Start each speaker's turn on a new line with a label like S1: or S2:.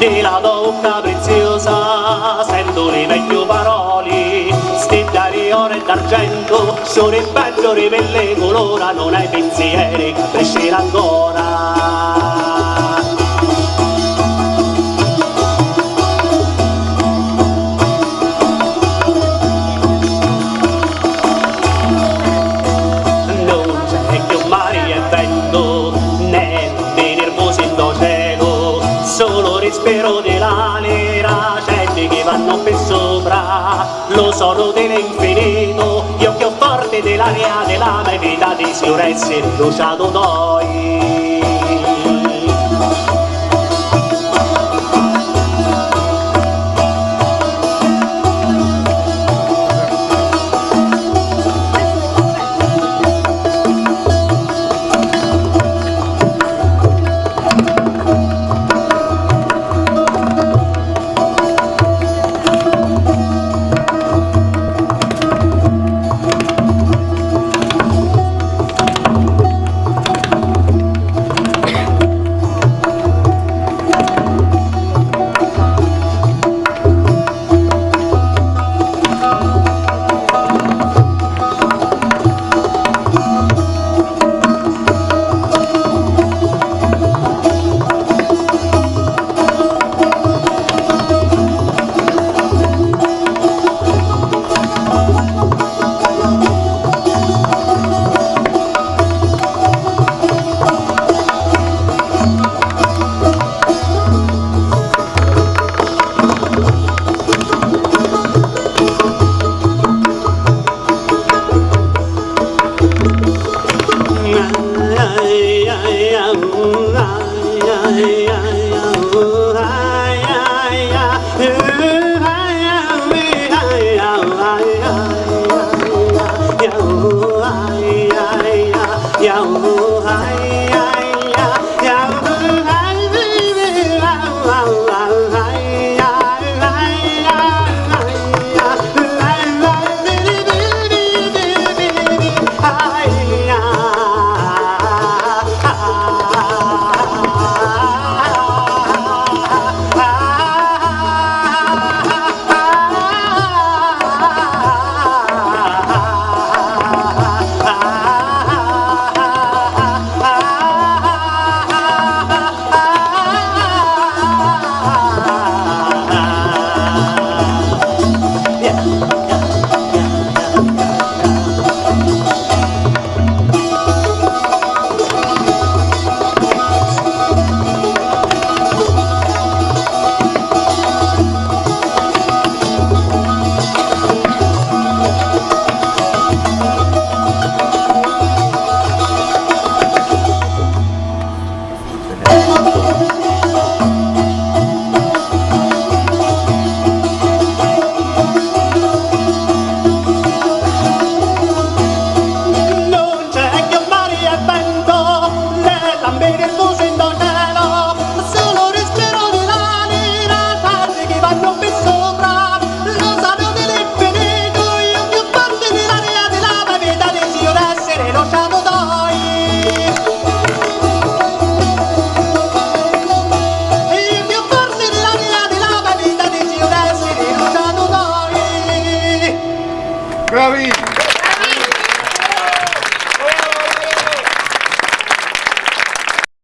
S1: di la donna preziosa sento le vecchie parole stella di oro e d'argento sono il bello ribelle colora non hai pensieri che crescerà ancora. Spero della nera gente che vanno per sopra lo sono dell'infinito io più forte dell'aria della mia vita desidero essere bruciato noi.
S2: Bravissimo!